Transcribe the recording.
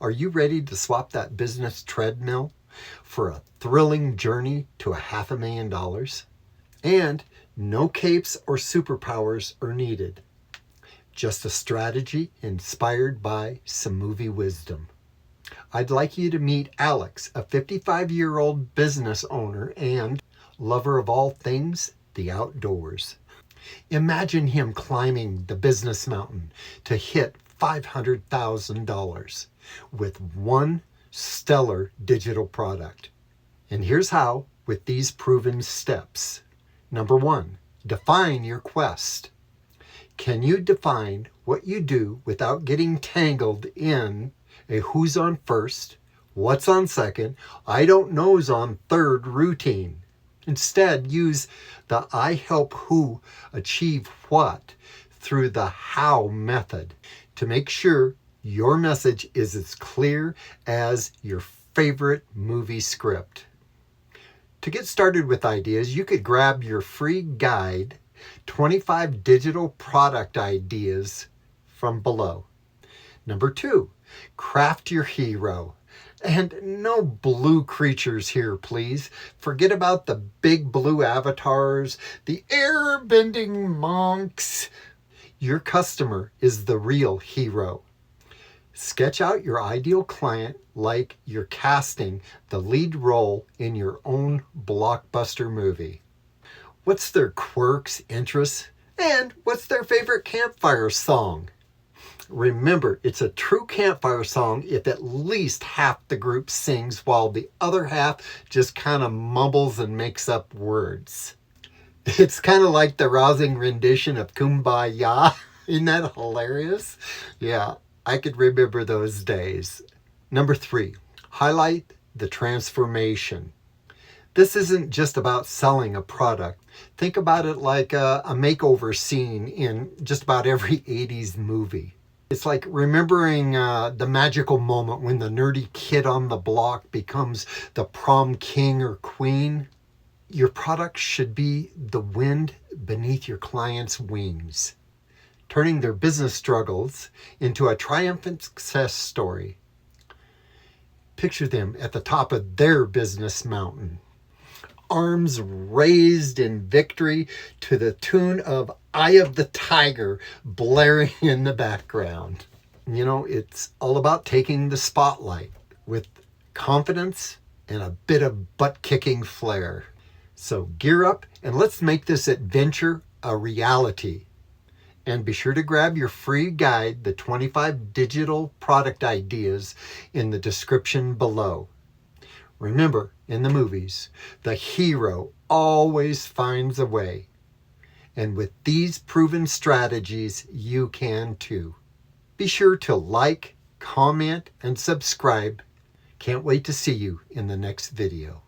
Are you ready to swap that business treadmill for a thrilling journey to $500,000? And no capes or superpowers are needed. Just a strategy inspired by some movie wisdom. I'd like you to meet Alex, a 55-year-old business owner and lover of all things the outdoors. Imagine him climbing the business mountain to hit $500,000 with one stellar digital product. And here's how with these proven steps. Number 1, define your quest. Can you define what you do without getting tangled in a who's on first, what's on second, I don't know's on third routine? Instead, use the I help who achieve what through the how method to make sure your message is as clear as your favorite movie script. To get started with ideas, you could grab your free guide, 25 Digital Product Ideas, from below. Number 2, craft your hero. And no blue creatures here, please. Forget about the big blue avatars, the air-bending monks. Your customer is the real hero. Sketch out your ideal client like you're casting the lead role in your own blockbuster movie. What's their quirks, interests, and what's their favorite campfire song? Remember, it's a true campfire song if at least half the group sings while the other half just kind of mumbles and makes up words. It's kind of like the rousing rendition of Kumbaya. Isn't that hilarious? Yeah, I could remember those days. Number 3, highlight the transformation. This isn't just about selling a product. Think about it like a makeover scene in just about every 80s movie. It's like remembering the magical moment when the nerdy kid on the block becomes the prom king or queen. Your product should be the wind beneath your client's wings, turning their business struggles into a triumphant success story. Picture them at the top of their business mountain, arms raised in victory to the tune of Eye of the Tiger blaring in the background. You know, it's all about taking the spotlight with confidence and a bit of butt-kicking flair. So gear up and let's make this adventure a reality. And be sure to grab your free guide, the 25 Digital Product Ideas, in the description below. Remember, in the movies, the hero always finds a way. And with these proven strategies, you can too. Be sure to like, comment, and subscribe. Can't wait to see you in the next video.